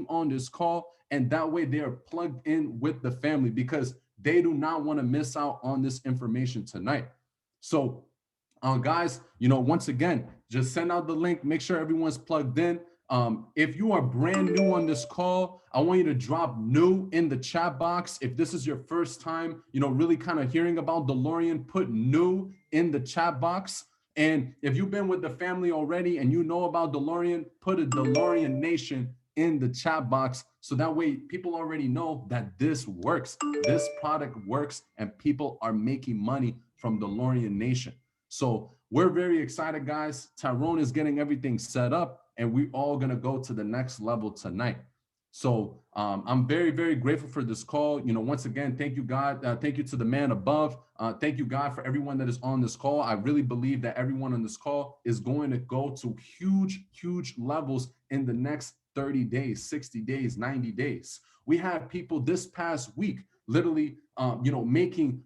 on this call, and that way they are plugged in with the family because they do not want to miss out on this information tonight. So, guys, once again, just send out the link. Make sure everyone's plugged in. If you are brand new on this call, I want you to drop new in the chat box. If this is your first time, really kind of hearing about Delorean, put new in the chat box. And if you've been with the family already and you know about Delorean, put a Delorean Nation in the chat box. So that way people already know that this works. This product works and people are making money from Delorean Nation. So we're very excited, guys. Tyrone is getting everything set up and we all gonna go to the next level tonight. So I'm very, very grateful for this call. Once again, thank you, God. Thank you to the man above. Thank you, God, for everyone that is on this call. I really believe that everyone on this call is going to go to huge, huge levels in the next 30 days, 60 days, 90 days. We had people this past week literally, making,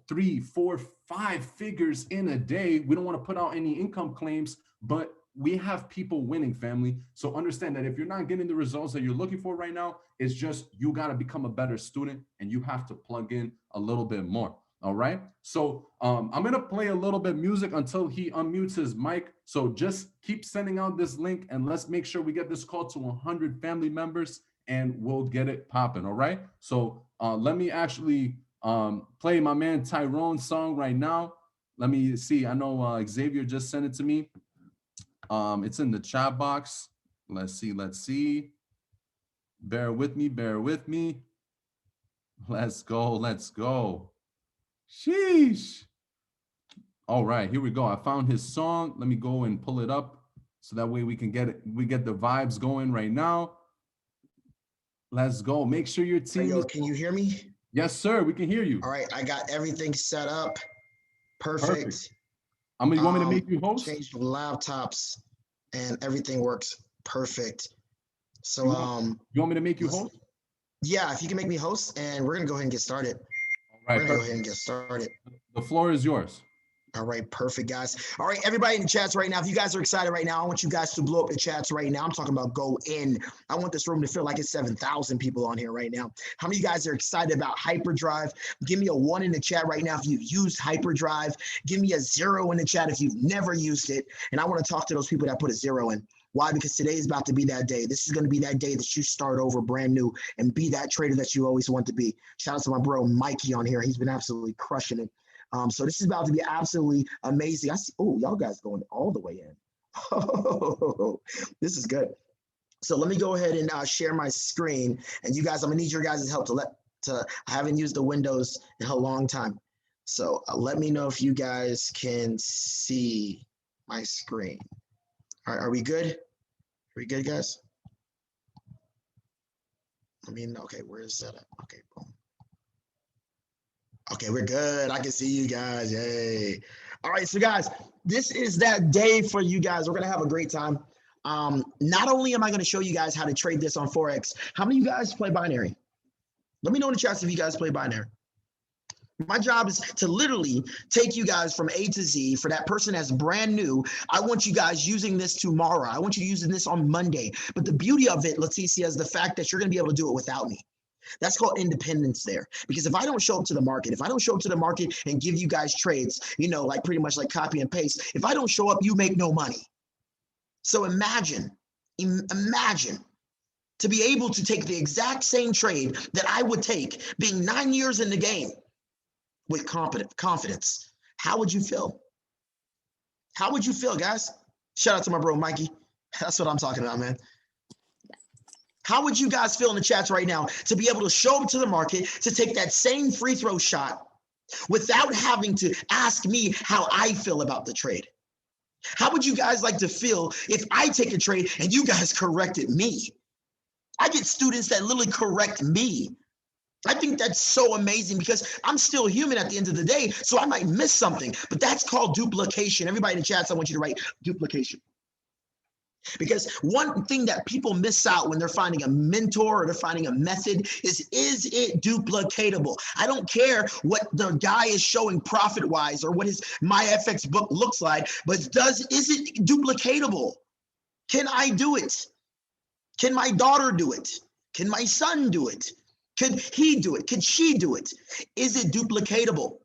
3, 4, 5 figures in a day. We don't want to put out any income claims, but we have people winning, family. So understand that if you're not getting the results that you're looking for right now, it's just you got to become a better student and you have to plug in a little bit more. All right. So I'm going to play a little bit music until he unmutes his mic. So just keep sending out this link and let's make sure we get this call to 100 family members and we'll get it popping. All right. So let me actually play my man Tyrone's song right now. Let me see. I know Xavier just sent it to me. It's in the chat box. Let's see. Bear with me. Let's go. Sheesh. All right, here we go. I found his song. Let me go and pull it up so that way we can get it. We get the vibes going right now. Let's go. Make sure your team. Yo, can you hear me? Yes, sir. We can hear you. All right, I got everything set up. Perfect. You want me to make you host? Change laptops and everything works perfect. So you want me to make you host? Yeah, if you can make me host, and we're gonna go ahead and get started. All right, we're gonna go ahead and get started. The floor is yours. All right, perfect, guys. All right, everybody in the chats right now, if you guys are excited right now, I want you guys to blow up the chats right now. I'm talking about go in. I want this room to feel like it's 7,000 people on here right now. How many of you guys are excited about Hyperdrive? Give me a 1 in the chat right now if you've used Hyperdrive. Give me a 0 in the chat if you've never used it. And I want to talk to those people that put a 0 in. Why? Because today is about to be that day. This is going to be that day that you start over brand new and be that trader that you always want to be. Shout out to my bro Mikey on here. He's been absolutely crushing it. So this is about to be absolutely amazing. I see. Oh, y'all guys going all the way in. Oh, this is good. So let me go ahead and share my screen. And you guys, I'm gonna need your guys' help I haven't used the Windows in a long time. So let me know if you guys can see my screen. All right, are we good? Are we good, guys? Okay, where is that at? Okay, boom. Okay, we're good. I can see you guys. Yay. All right, so guys, this is that day for you guys. We're going to have a great time. Not only am I going to show you guys how to trade this on forex, how many of you guys play binary? Let me know in the chat if you guys play binary. My job is to literally take you guys from A to Z. For that person that's brand new, I want you guys using this tomorrow. I want you using this on Monday. But the beauty of it, Leticia, is the fact that you're going to be able to do it without me. That's called independence there. Because if I don't show up to the market, and give you guys trades, like pretty much like copy and paste, if I don't show up, you make no money. So imagine to be able to take the exact same trade that I would take being 9 years in the game with confidence. How would you feel? How would you feel, guys? Shout out to my bro, Mikey. That's what I'm talking about, man. How would you guys feel in the chats right now to be able to show up to the market, to take that same free throw shot without having to ask me how I feel about the trade? How would you guys like to feel if I take a trade and you guys corrected me? I get students that literally correct me. I think that's so amazing because I'm still human at the end of the day, so I might miss something, but that's called duplication. Everybody in the chats, I want you to write duplication. Because one thing that people miss out when they're finding a mentor or they're finding a method is it duplicatable? I don't care what the guy is showing profit-wise or what his MyFX book looks like, but is it duplicatable? Can I do it? Can my daughter do it? Can my son do it? Could he do it? Could she do it? Is it duplicatable?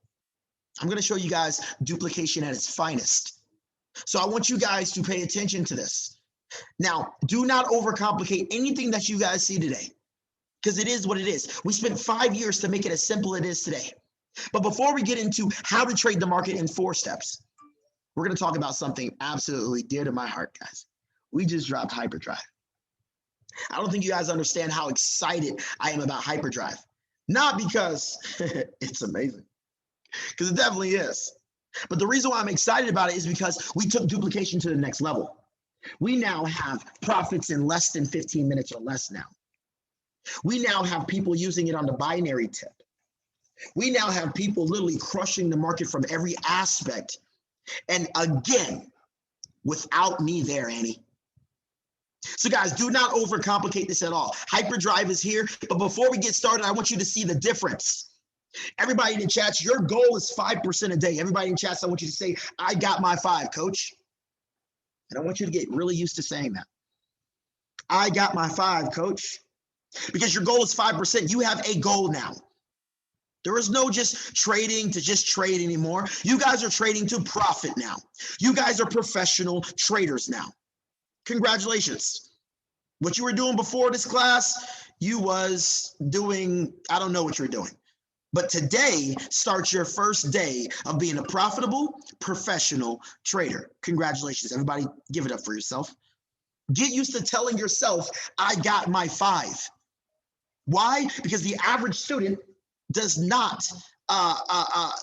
I'm going to show you guys duplication at its finest. So I want you guys to pay attention to this. Now, do not overcomplicate anything that you guys see today, because it is what it is. We spent 5 years to make it as simple as it is today. But before we get into how to trade the market in 4 steps, we're going to talk about something absolutely dear to my heart, guys. We just dropped hyperdrive. I don't think you guys understand how excited I am about hyperdrive. Not because it's amazing, because it definitely is. But the reason why I'm excited about it is because we took duplication to the next level. We now have profits in less than 15 minutes or less now. We now have people using it on the binary tip. We now have people literally crushing the market from every aspect. And again, without me there, Annie. So guys, do not overcomplicate this at all. Hyperdrive is here. But before we get started, I want you to see the difference. Everybody in the chats, your goal is 5% a day. Everybody in chats, I want you to say, I got my 5, coach. And I want you to get really used to saying that. I got my 5, coach. Because your goal is 5%. You have a goal now. There is no just trading to just trade anymore. You guys are trading to profit now. You guys are professional traders now. Congratulations. What you were doing before this class, you was doing, I don't know what you were doing. But today starts your first day of being a profitable, professional trader. Congratulations. Everybody give it up for yourself. Get used to telling yourself, I got my 5. Why? Because the average student does not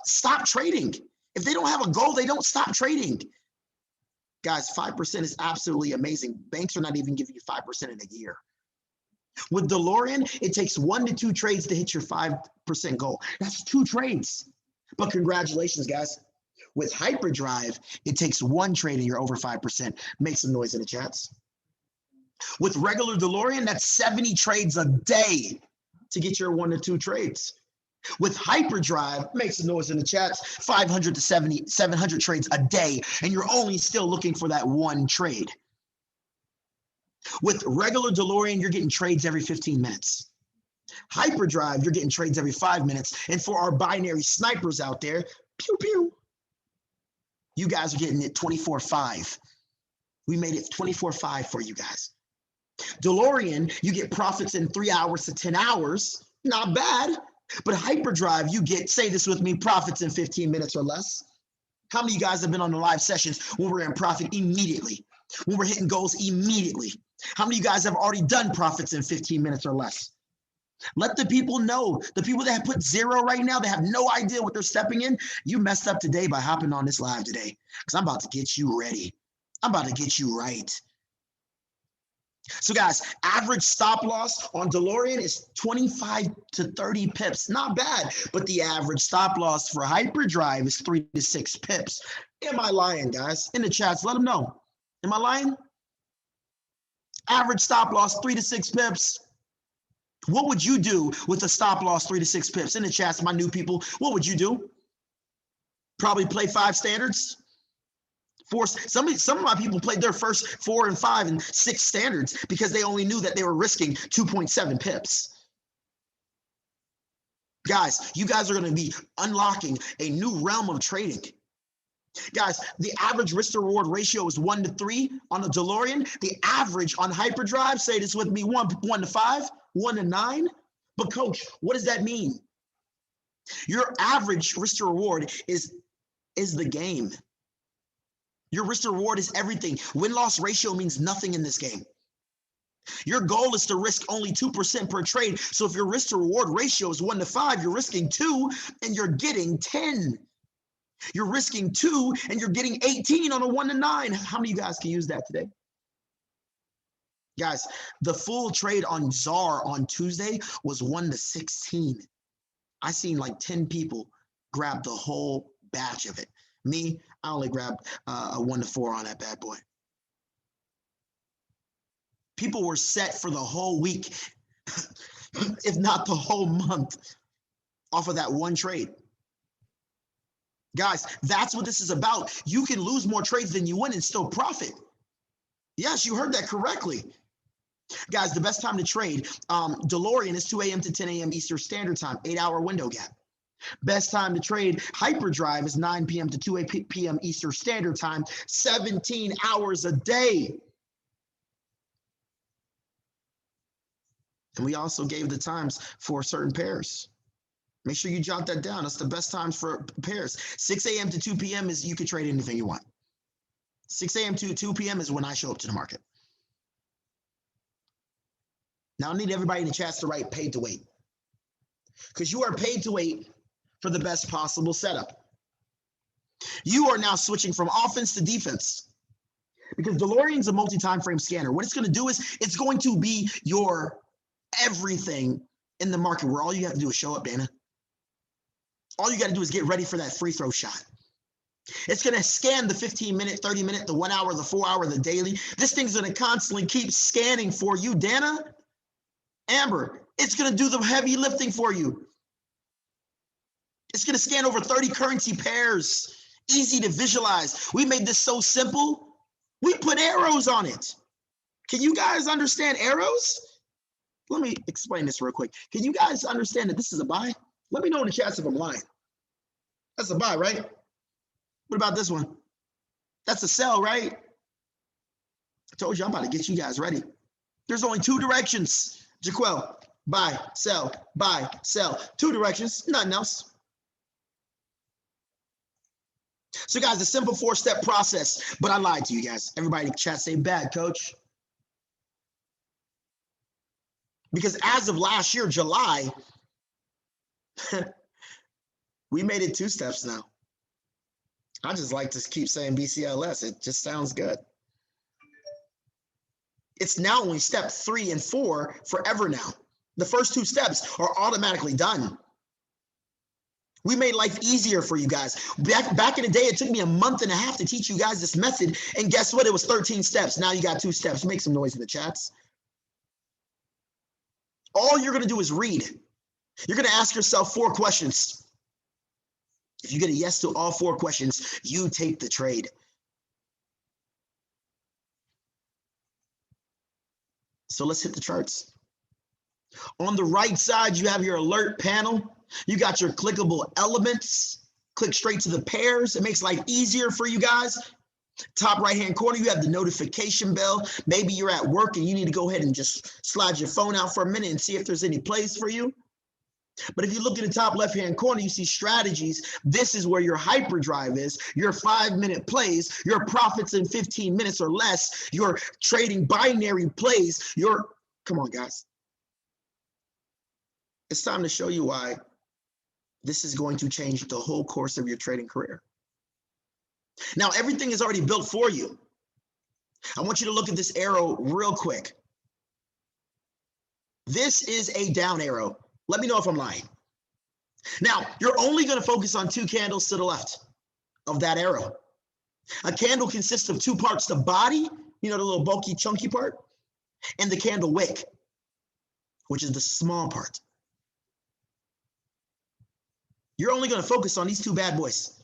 stop trading. If they don't have a goal, they don't stop trading. Guys, 5% is absolutely amazing. Banks are not even giving you 5% in a year. With Delorean, it takes 1 to 2 trades to hit your 5% goal. That's 2 trades. But congratulations, guys. With hyperdrive, it takes 1 trade and you're over 5%. Make some noise in the chats. With regular Delorean, that's 70 trades a day to get your 1 to 2 trades. With hyperdrive, make some noise in the chats, 500 to 700 trades a day, and you're only still looking for that 1 trade. With regular Delorean, you're getting trades every 15 minutes. Hyperdrive, you're getting trades every 5 minutes. And for our binary snipers out there, pew, pew, you guys are getting it 24/5. We made it 24/5 for you guys. Delorean, you get profits in 3 hours to 10 hours. Not bad. But hyperdrive, you get, say this with me, profits in 15 minutes or less. How many of you guys have been on the live sessions when we're in profit immediately? When we're hitting goals immediately? How many of you guys have already done profits in 15 minutes or less? Let the people know. The people that have put 0 right now, they have no idea what they're stepping in. You messed up today by hopping on this live today, because I'm about to get you ready. I'm about to get you right. So guys, average stop loss on Delorean is 25 to 30 pips. Not bad, but the average stop loss for hyperdrive is 3 to 6 pips. Am I lying, guys? In the chats, let them know. Am I lying? Average stop loss, 3 to 6 pips. What would you do with a stop loss 3 to 6 pips? In the chats, my new people, what would you do? Probably play 5 standards. Some of my people played their first 4 and 5 and 6 standards because they only knew that they were risking 2.7 pips. Guys, you guys are going to be unlocking a new realm of trading. Guys, the average risk to reward ratio is 1 to 3 on the Delorean. The average on hyperdrive, say this with me, 1 to 5, 1 to 9. But coach, what does that mean? Your average risk to reward is the game. Your risk to reward is everything. Win-loss ratio means nothing in this game. Your goal is to risk only 2% per trade. So if your risk to reward ratio is 1 to 5, you're risking 2 and you're getting 10. You're risking 2 and you're getting 18 on a 1 to 9. How many of you guys can use that today? Guys, the full trade on ZAR on Tuesday was 1 to 16. I seen like 10 people grab the whole batch of it. Me, I only grabbed a 1 to 4 on that bad boy. People were set for the whole week, if not the whole month, off of that 1 trade. Guys, that's what this is about. You can lose more trades than you win and still profit. Yes, you heard that correctly. Guys, the best time to trade, Delorean is 2 a.m. to 10 a.m. Eastern Standard Time, 8-hour window gap. Best time to trade hyperdrive is 9 p.m. to 2 p.m. Eastern Standard Time, 17 hours a day. And we also gave the times for certain pairs. Make sure you jot that down. That's the best times for pairs. 6 a.m. to 2 p.m. is you can trade anything you want. 6 a.m. to 2 p.m. is when I show up to the market. Now I need everybody in the chats to write paid to wait, because you are paid to wait for the best possible setup. You are now switching from offense to defense, because DeLorean's a multi-time frame scanner. What it's going to do is it's going to be your everything in the market, where all you have to do is show up, Dana. All you got to do is get ready for that free throw shot. It's going to scan the 15-minute, 30-minute, the 1 hour, the 4 hour, the daily. This thing's going to constantly keep scanning for you, Dana. Amber, it's going to do the heavy lifting for you. It's going to scan over 30 currency pairs. Easy to visualize. We made this so simple. We put arrows on it. Can you guys understand arrows? Let me explain this real quick. Can you guys understand that this is a buy? Let me know in the chats if I'm lying. That's a buy, right? What about this one? That's a sell, right? I told you I'm about to get you guys ready. There's only two directions. Jaquel, buy, sell, buy, sell. Two directions, nothing else. So guys, a simple 4-step process, but I lied to you guys. Everybody in the chat say bad, coach. Because as of last year, July, we made it 2 steps now. I just like to keep saying BCLS. It just sounds good. It's now only step 3 and 4 forever now. The first 2 steps are automatically done. We made life easier for you guys. Back in the day, it took me a month and a half to teach you guys this method. And guess what? It was 13 steps. Now you got 2 steps. Make some noise in the chats. All you're going to do is read. You're going to ask yourself 4 questions. If you get a yes to all 4 questions, you take the trade. So let's hit the charts. On the right side, you have your alert panel. You got your clickable elements. Click straight to the pairs. It makes life easier for you guys. Top right-hand corner, you have the notification bell. Maybe you're at work and you need to go ahead and just slide your phone out for a minute and see if there's any plays for you. But if you look in the top left-hand corner, you see strategies. This is where your hyperdrive is, your 5-minute plays, your profits in 15 minutes or less, your trading binary plays, come on, guys. It's time to show you why this is going to change the whole course of your trading career. Now, everything is already built for you. I want you to look at this arrow real quick. This is a down arrow. Let me know if I'm lying. Now, you're only going to focus on 2 candles to the left of that arrow. A candle consists of 2 parts, the body, the little bulky, chunky part, and the candle wick, which is the small part. You're only going to focus on these 2 bad boys.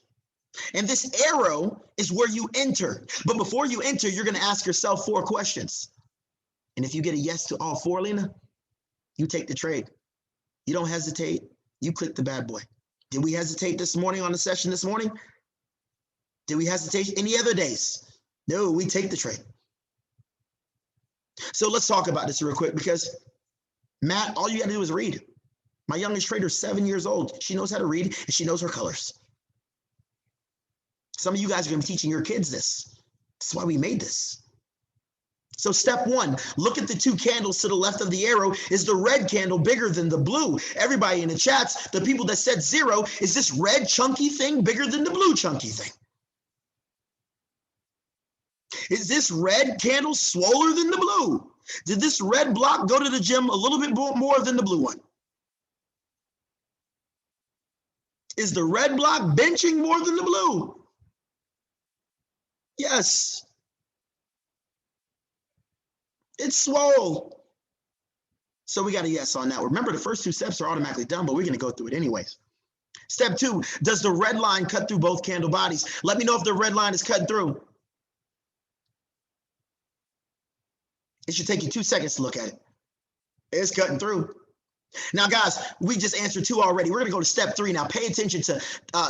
And this arrow is where you enter. But before you enter, you're going to ask yourself 4 questions. And if you get a yes to all 4, Lena, you take the trade. You don't hesitate. You click the bad boy. Did we hesitate this morning on the session this morning? Did we hesitate any other days? No, we take the trade. So let's talk about this real quick, because Matt, all you got to do is read. My youngest trader is 7 years old. She knows how to read and she knows her colors. Some of you guys are going to be teaching your kids this. That's why we made this. So step 1, look at the 2 candles to the left of the arrow. Is the red candle bigger than the blue? Everybody in the chats, the people that said 0, is this red chunky thing bigger than the blue chunky thing? Is this red candle swoller than the blue? Did this red block go to the gym a little bit more than the blue one? Is the red block benching more than the blue? Yes. It's swole. So we got a yes on that. Remember, the first 2 steps are automatically done, but we're going to go through it anyways. Step 2, does the red line cut through both candle bodies? Let me know if the red line is cut through. It should take you 2 seconds to look at it. It's cutting through. Now, guys, we just answered 2 already. We're going to go to step 3 now. Pay attention to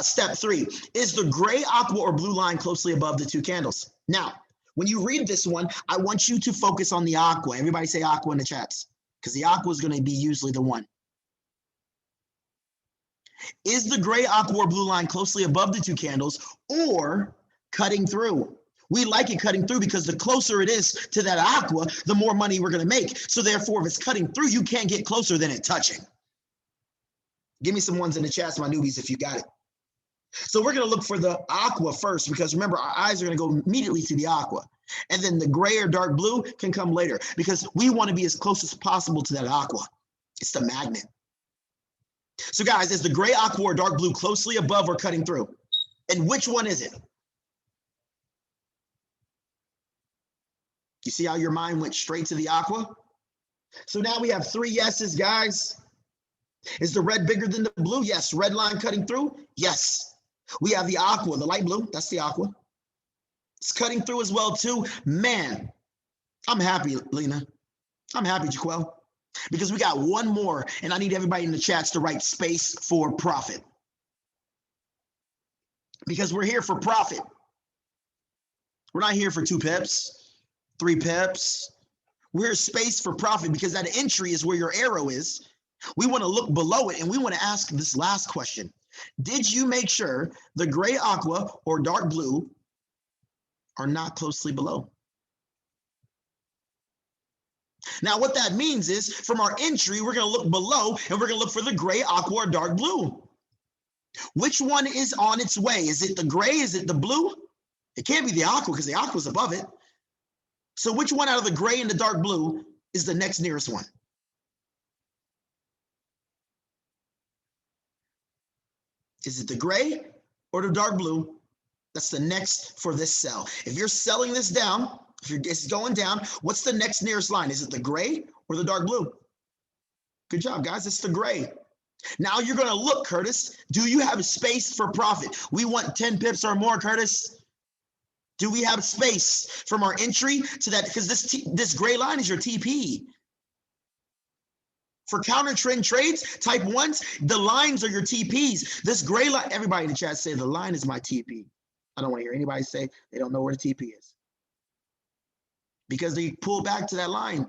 step 3. Is the gray, aqua, or blue line closely above the 2 candles? Now, when you read this one, I want you to focus on the aqua. Everybody say aqua in the chats, because the aqua is going to be usually the one. Is the gray, aqua, or blue line closely above the 2 candles or cutting through? We like it cutting through because the closer it is to that aqua, the more money we're going to make. So therefore, if it's cutting through, you can't get closer than it touching. Give me some ones in the chats, my newbies, if you got it. So we're going to look for the aqua first, because remember, our eyes are going to go immediately to the aqua. And then the gray or dark blue can come later, because we want to be as close as possible to that aqua. It's the magnet. So guys, is the gray, aqua, or dark blue closely above or cutting through? And which one is it? You see how your mind went straight to the aqua? So now we have 3 yeses, guys. Is the red bigger than the blue? Yes. Red line cutting through? Yes. We have the aqua, the light blue. That's the aqua. It's cutting through as well, too. Man, I'm happy, Lena. I'm happy, Jaquel. Because we got one more, and I need everybody in the chats to write space for profit. Because we're here for profit. We're not here for 2 pips, 3 pips. We're space for profit, because that entry is where your arrow is. We want to look below it, and we want to ask this last question. Did you make sure the gray, aqua, or dark blue are not closely below? Now, what that means is, from our entry, we're going to look below, and we're going to look for the gray, aqua, or dark blue. Which one is on its way? Is it the gray? Is it the blue? It can't be the aqua, because the aqua is above it. So which one out of the gray and the dark blue is the next nearest one? Is it the gray or the dark blue? That's the next for this sell. If you're selling this down, if it's going down, what's the next nearest line? Is it the gray or the dark blue? Good job, guys. It's the gray. Now you're going to look, Curtis. Do you have space for profit? We want 10 pips or more, Curtis. Do we have space from our entry to that? Because this gray line is your TP. For counter trend trades, type 1s, the lines are your TPs. This gray line, everybody in the chat say the line is my TP. I don't want to hear anybody say they don't know where the TP is, because they pull back to that line.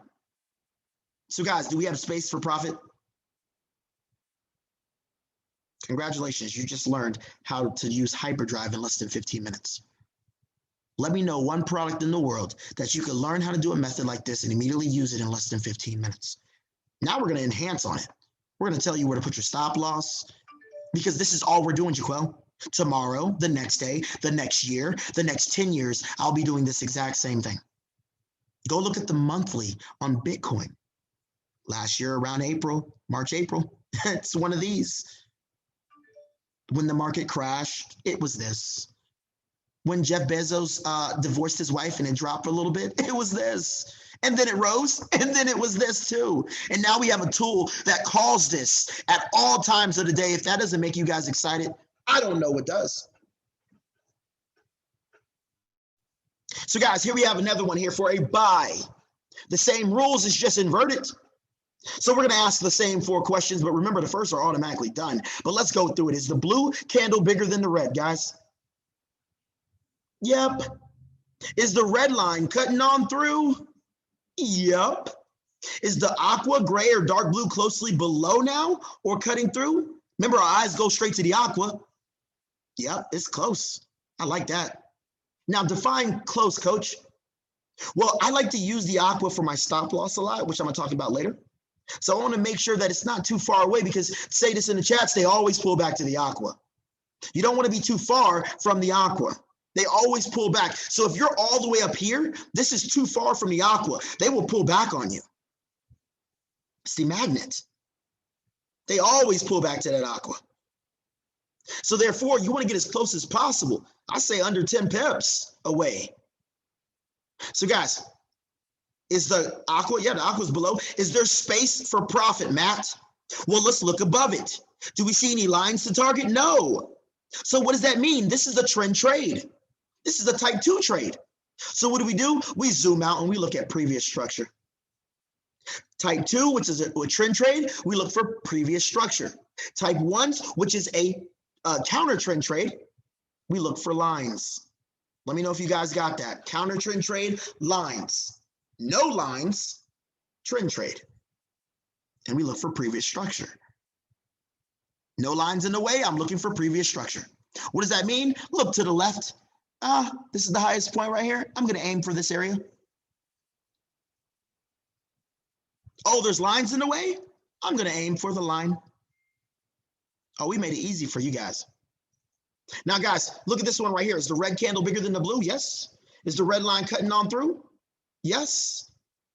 So guys, do we have space for profit? Congratulations, you just learned how to use hyperdrive in less than 15 minutes. Let me know one product in the world that you can learn how to do a method like this and immediately use it in less than 15 minutes. Now we're going to enhance on it. We're going to tell you where to put your stop loss, because this is all we're doing, Jaquel. Tomorrow, the next day, the next year, the next 10 years, I'll be doing this exact same thing. Go look at the monthly on Bitcoin. Last year around April, March, April, it's one of these. When the market crashed, it was this. When Jeff Bezos divorced his wife and it dropped a little bit, it was this. And then it rose, and then it was this too. And now we have a tool that calls this at all times of the day. If that doesn't make you guys excited, I don't know what does. So guys, here we have another one here for a buy. The same rules is just inverted. So we're going to ask the same 4 questions, but remember the first are automatically done. But let's go through it. Is the blue candle bigger than the red, guys? Yep. Is the red line cutting on through? Yep. Is the aqua, gray, or dark blue closely below now or cutting through? Remember, our eyes go straight to the aqua. Yep, it's close. I like that. Now, define close, coach. Well, I like to use the aqua for my stop loss a lot, which I'm going to talk about later. So I want to make sure that it's not too far away, because say this in the chats, they always pull back to the aqua. You don't want to be too far from the aqua. They always pull back. So if you're all the way up here, this is too far from the aqua. They will pull back on you. It's the magnet. They always pull back to that aqua. So therefore, you want to get as close as possible. I say under 10 pips away. So guys, is the aqua, yeah, the aqua's below. Is there space for profit, Matt? Well, let's look above it. Do we see any lines to target? No. So what does that mean? This is a trend trade. This is a type 2 trade. So what do? We zoom out and we look at previous structure. Type 2, which is a trend trade, we look for previous structure. Type 1, which is a counter trend trade, we look for lines. Let me know if you guys got that. Counter trend trade, lines. No lines, trend trade. And we look for previous structure. No lines in the way, I'm looking for previous structure. What does that mean? Look to the left. This is the highest point right here. I'm going to aim for this area. Oh, there's lines in the way? I'm going to aim for the line. Oh, we made it easy for you guys. Now, guys, look at this one right here. Is the red candle bigger than the blue? Yes. Is the red line cutting on through? Yes.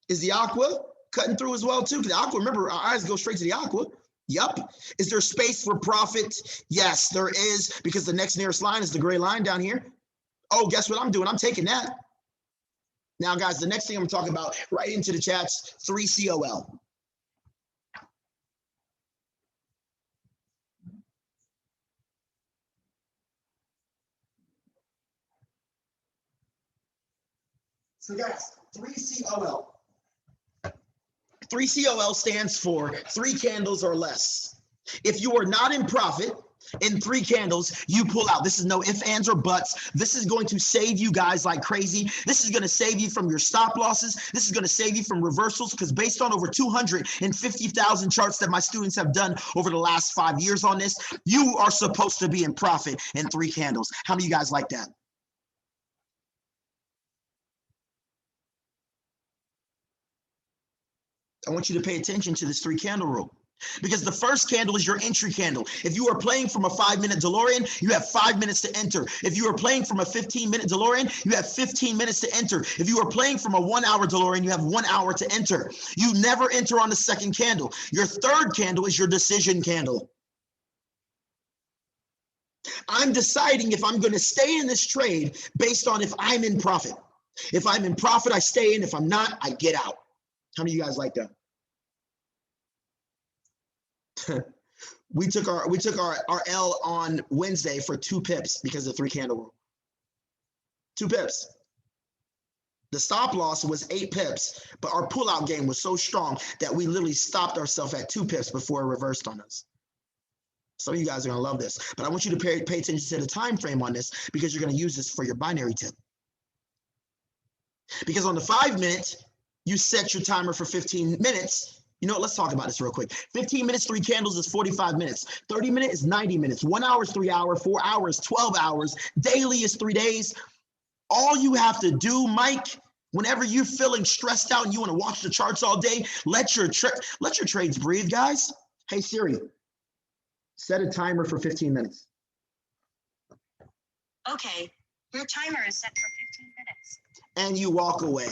Is the aqua cutting through as well, too? Because the aqua, remember, our eyes go straight to the aqua. Yup. Is there space for profit? Yes, there is, because the next nearest line is the gray line down here. Oh, guess what I'm doing? I'm taking that. Now, guys, the next thing I'm talking about, right into the chats, 3COL. So, guys, 3COL. 3COL stands for 3 candles or less. If you are not in profit in 3 candles, you pull out. This is no ifs, ands, or buts. This is going to save you guys like crazy. This is going to save you from your stop losses. This is going to save you from reversals, because based on over 250,000 charts that my students have done over the last 5 years on this, you are supposed to be in profit in 3 candles. How many of you guys like that? I want you to pay attention to this 3 candle rule, because the first candle is your entry candle. If you are playing from a 5-minute Delorean, you have 5 minutes to enter. If you are playing from a 15-minute Delorean, you have 15 minutes to enter. If you are playing from a 1-hour Delorean, you have 1 hour to enter. You never enter on the second candle. Your third candle is your decision candle. I'm deciding if I'm going to stay in this trade based on if I'm in profit. If I'm in profit, I stay in. If I'm not, I get out. How many of you guys like that? we took our L on Wednesday for 2 pips because of the 3 candle rule. 2 pips. The stop loss was 8 pips, but our pullout game was so strong that we literally stopped ourselves at 2 pips before it reversed on us. Some of you guys are gonna love this, but I want you to pay attention to the time frame on this, because you're gonna use this for your binary tip. Because on the 5-minute, you set your timer for 15 minutes. You know what? Let's talk about this real quick. 15 minutes, 3 candles is 45 minutes. 30 minutes is 90 minutes. 1 hour is 3 hours. 4 hours, 12 hours. Daily is 3 days. All you have to do, Mike, whenever you're feeling stressed out and you want to watch the charts all day, let your trades breathe, guys. Hey, Siri, set a timer for 15 minutes. Okay, your timer is set for 15 minutes. And you walk away.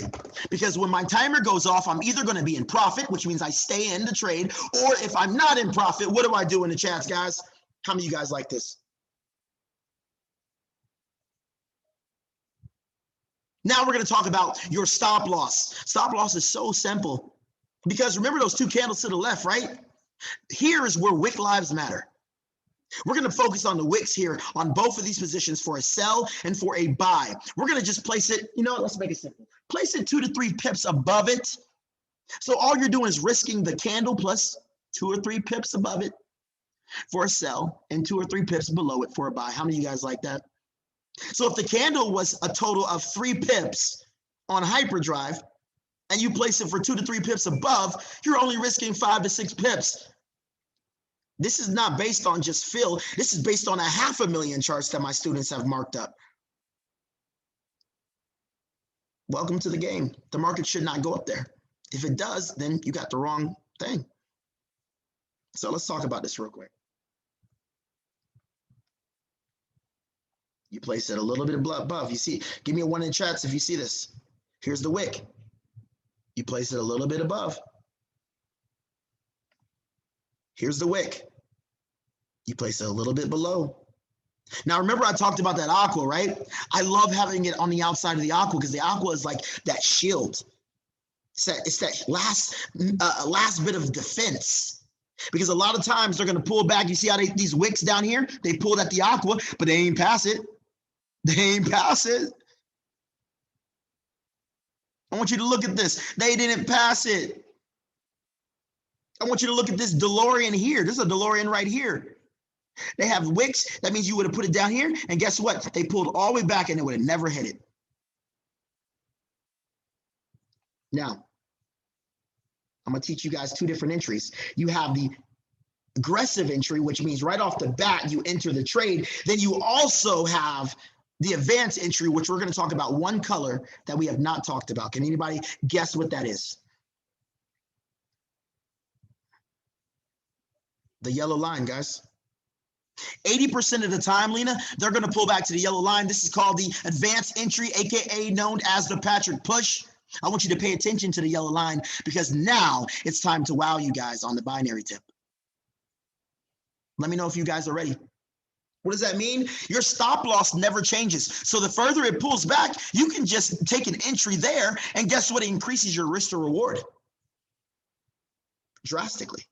Because when my timer goes off, I'm either going to be in profit, which means I stay in the trade, or if I'm not in profit, what do I do in the chats, guys? How many of you guys like this? Now we're going to talk about your stop loss. Stop loss is so simple, because remember those 2 candles to the left, right? Here is where wick lives matter. We're going to focus on the wicks here on both of these positions for a sell and for a buy. We're going to just place it, you know what, let's make it simple. Place it 2 to 3 pips above it. So all you're doing is risking the candle plus 2 or 3 pips above it for a sell and 2 or 3 pips below it for a buy. How many of you guys like that? So if the candle was a total of 3 pips on hyperdrive and you place it for 2 to 3 pips above, you're only risking 5 to 6 pips. This is not based on just feel. This is based on 500,000 charts that my students have marked up. Welcome to the game. The market should not go up there. If it does, then you got the wrong thing. So let's talk about this real quick. You place it a little bit above. You see, give me a 1 in chats if you see this. Here's the wick. You place it a little bit above. Here's the wick. You place it a little bit below. Now, remember I talked about that aqua, right? I love having it on the outside of the aqua, because the aqua is like that shield. It's that last bit of defense. Because a lot of times they're going to pull back. You see how these wicks down here, they pulled at the aqua, but they ain't pass it. They ain't pass it. I want you to look at this. They didn't pass it. I want you to look at this Delorean here. This is a Delorean right here. They have wicks. That means you would have put it down here. And guess what? They pulled all the way back and it would have never hit it. Now, I'm going to teach you guys two different entries. You have the aggressive entry, which means right off the bat, you enter the trade. Then you also have the advanced entry, which we're going to talk about one color that we have not talked about. Can anybody guess what that is? The yellow line, guys. 80% of the time, Lena, they're going to pull back to the yellow line. This is called the advanced entry, aka known as the Patrick push. I want you to pay attention to the yellow line because now it's time to wow you guys on the binary tip. Let me know if you guys are ready. What does that mean? Your stop loss never changes. So the further it pulls back, you can just take an entry there, and guess what? It increases your risk to reward drastically.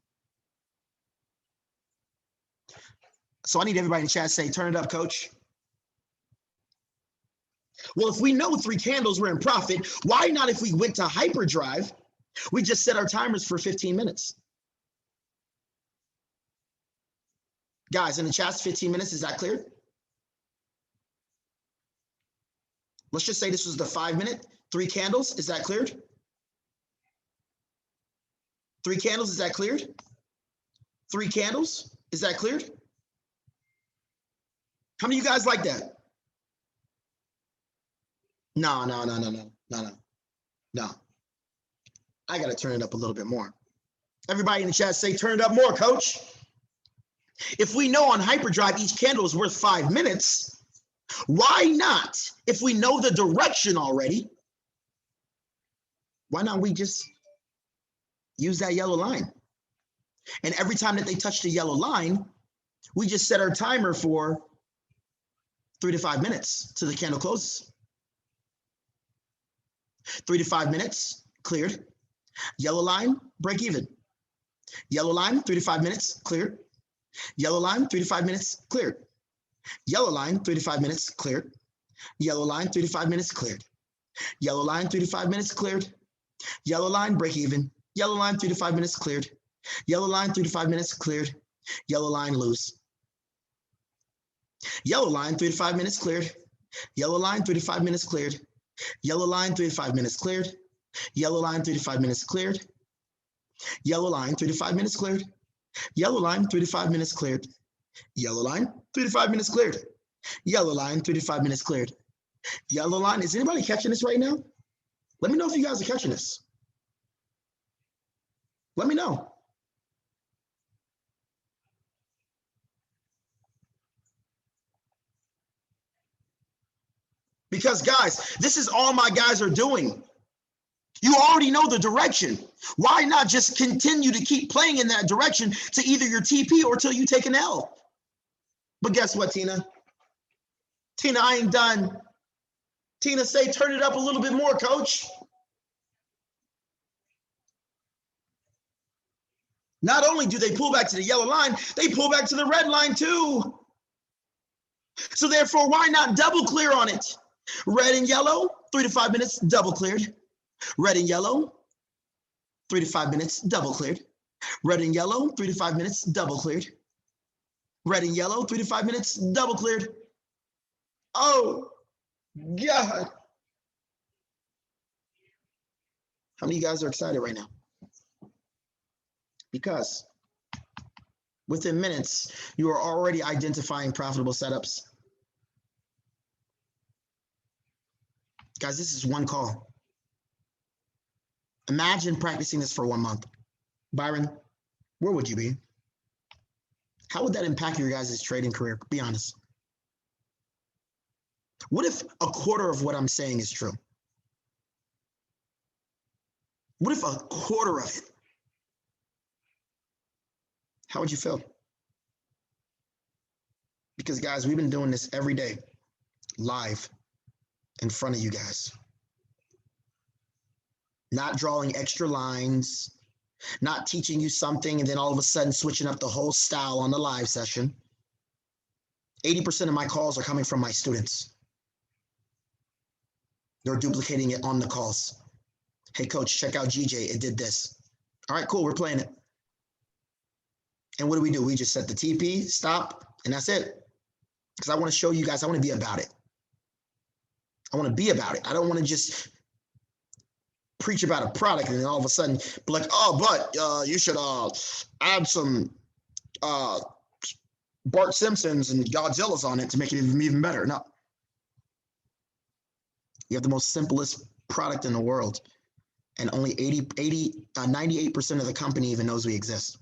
So I need everybody in the chat to say, turn it up, coach. Well, if we know 3 candles we're in profit, why not if we went to hyperdrive, we just set our timers for 15 minutes? Guys, in the chat, 15 minutes, is that clear? Let's just say this was the 5-minute, 3 candles, is that cleared? 3 candles, is that cleared? 3 candles, is that cleared? How many of you guys like that? No. I got to turn it up a little bit more. Everybody in the chat say, turn it up more, coach. If we know on hyperdrive each candle is worth 5 minutes, why not, if we know the direction already, why not we just use that yellow line? And every time that they touch the yellow line, we just set our timer for 3 to 5 minutes till the candle closes. 3 to 5 minutes, cleared. Yellow line, break even. Yellow line, 3 to 5 minutes, cleared. Yellow line, 3 to 5 minutes, cleared. Yellow line, 3 to 5 minutes, cleared. Yellow line, 3 to 5 minutes, cleared. Yellow line, 3 to 5 minutes, cleared. Yellow line, break even. Yellow line, 3 to 5 minutes, cleared. Yellow line, 3 to 5 minutes, cleared. Yellow line, lose. Yellow line, 3 to 5 minutes, cleared. Yellow line, 3 to 5 minutes, cleared. Yellow line, 3 to 5 minutes, cleared. Yellow line, 3 to 5 minutes, cleared. Yellow line, 3 to 5 minutes, cleared. Yellow line, 3 to 5 minutes, cleared. Yellow line, 3 to 5 minutes, cleared. Yellow line, 3 to 5 minutes, cleared. Yellow line, is anybody catching this right now? Let me know if you guys are catching this. Let me know. Because guys, this is all my guys are doing. You already know the direction. Why not just continue to keep playing in that direction to either your TP or till you take an L? But guess what, Tina? Tina, I ain't done. Tina, say, turn it up a little bit more, coach. Not only do they pull back to the yellow line, they pull back to the red line too. So therefore, why not double clear on it? Red and yellow, 3 to 5 minutes, double cleared. Red and yellow, 3 to 5 minutes, double cleared. Red and yellow, 3 to 5 minutes, double cleared. Red and yellow, 3 to 5 minutes, double cleared. Oh, God. How many of you guys are excited right now? Because within minutes, you are already identifying profitable setups. Guys, this is one call. Imagine practicing this for 1 month. Byron, where would you be? How would that impact your guys' trading career? Be honest. What if a quarter of what I'm saying is true? What if a quarter of it? How would you feel? Because guys, we've been doing this every day, live, in front of you guys. Not drawing extra lines, not teaching you something and then all of a sudden switching up the whole style on the live session. 80% of my calls are coming from my students. They're duplicating it on the calls. Hey, coach, check out GJ. It did this. All right, cool. We're playing it. And what do? We just set the TP, stop, and that's it. Because I want to show you guys, I want to be about it. I want to be about it. I don't want to just preach about a product and then all of a sudden be like, oh, but you should add some Bart Simpsons and Godzilla's on it to make it even better. No. You have the most simplest product in the world. And only 98% of the company even knows we exist.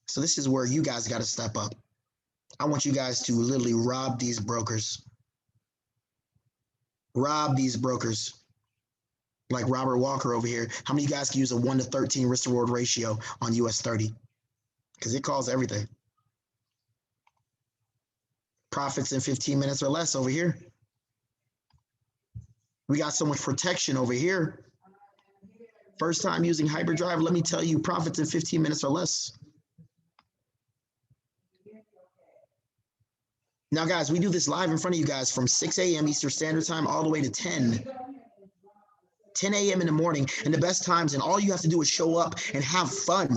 So this is where you guys got to step up. I want you guys to literally rob these brokers. Rob these brokers. Like Robert Walker over here. How many of you guys can use a 1 to 13 risk to reward ratio on US 30? Because it calls everything. Profits in 15 minutes or less over here. We got so much protection over here. First time using hyperdrive, let me tell you, profits in 15 minutes or less. Now, guys, we do this live in front of you guys from 6 a.m. Eastern Standard Time all the way to 10 a.m. in the morning, and the best times, and all you have to do is show up and have fun.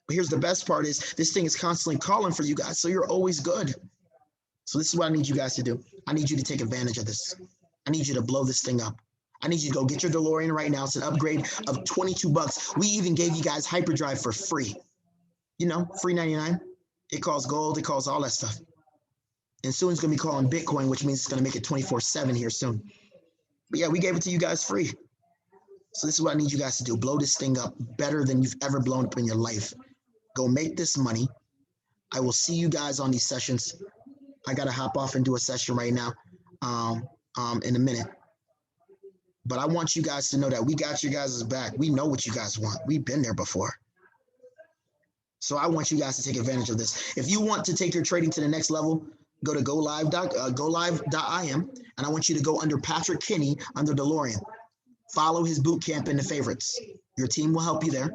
But here's the best part is this thing is constantly calling for you guys, so you're always good. So this is what I need you guys to do. I need you to take advantage of this. I need you to blow this thing up. I need you to go get your DeLorean right now. It's an upgrade of 22 bucks. We even gave you guys hyperdrive for free. You know, free 99. It calls gold. It calls all that stuff. And soon it's going to be calling Bitcoin, which means it's going to make it 24/7 here soon. But yeah, we gave it to you guys free. So this is what I need you guys to do. Blow this thing up better than you've ever blown up in your life. Go make this money. I will see you guys on these sessions. I got to hop off and do a session right now in a minute. But I want you guys to know that we got you guys' back. We know what you guys want. We've been there before. So I want you guys to take advantage of this. If you want to take your trading to the next level, go to golive.im, and I want you to go under Patrick Kinney under DeLorean. Follow his boot camp in the favorites. Your team will help you there.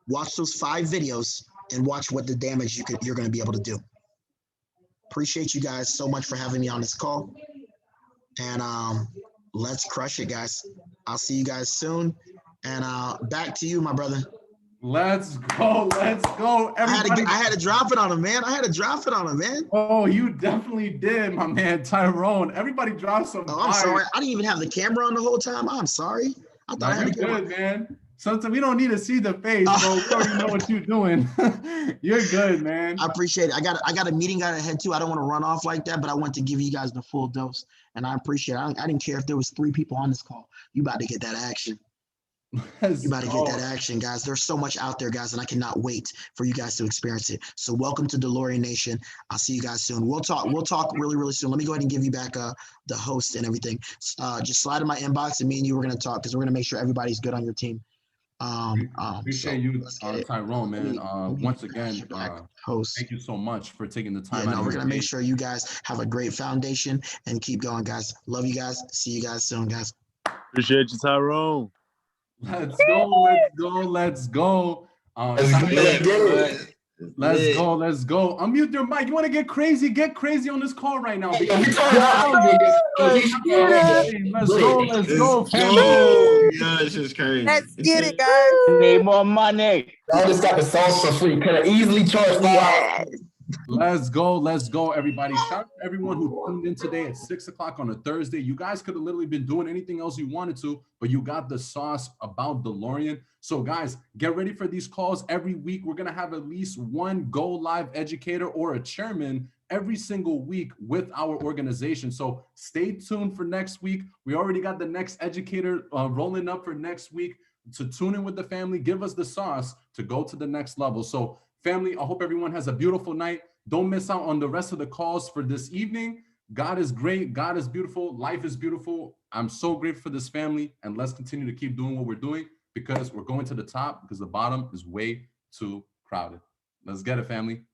Watch those 5 videos and watch what the damage you're going to be able to do. Appreciate you guys so much for having me on this call. And let's crush it, guys. I'll see you guys soon. And back to you, my brother. Let's go. Let's go. Everybody. I had to drop it on him, man. Oh, you definitely did, my man, Tyrone. Everybody dropped some. Oh, I'm sorry. I didn't even have the camera on the whole time. I'm sorry. I thought I had the camera. Good, man. Sometimes we don't need to see the face, bro. We already know what you're doing. You're good, man. I appreciate it. I got a meeting I had to. I don't want to run off like that, but I want to give you guys the full dose, and I appreciate it. I didn't care if there was 3 people on this call. You about to get that action. You about to get that action, guys. There's so much out there, guys, and I cannot wait for you guys to experience it. So welcome to DeLorean Nation. I'll see you guys soon. We'll talk really, really soon. Let me go ahead and give you back the host and everything. Just slide in my inbox, and me and you, we're going to talk because we're going to make sure everybody's good on your team. Appreciate you, Tyrone, man. Once again, host. Thank you so much for taking the time. Yeah, no, we're going to make sure you guys have a great foundation and keep going, guys. Love you guys. See you guys soon, guys. Appreciate you, Tyrone. Let's go. Let's go. Let's go. Unmute your mic. You want to get crazy? Get crazy on this call right now. Let's go, family. Yeah, this is crazy. Let's get it, guys. Need more money. I just got the sauce for free. Could have easily charged $5. Let's go, everybody. Shout out to everyone who tuned in today at 6 o'clock on a Thursday. You guys could have literally been doing anything else you wanted to, but you got the sauce about DeLorean. So guys, get ready for these calls every week. We're going to have at least one Go Live educator or a chairman every single week with our organization. So stay tuned for next week. We already got the next educator rolling up for next week to tune in with the family. Give us the sauce to go to the next level. So family, I hope everyone has a beautiful night. Don't miss out on the rest of the calls for this evening. God is great. God is beautiful. Life is beautiful. I'm so grateful for this family. And let's continue to keep doing what we're doing because we're going to the top because the bottom is way too crowded. Let's get it, family.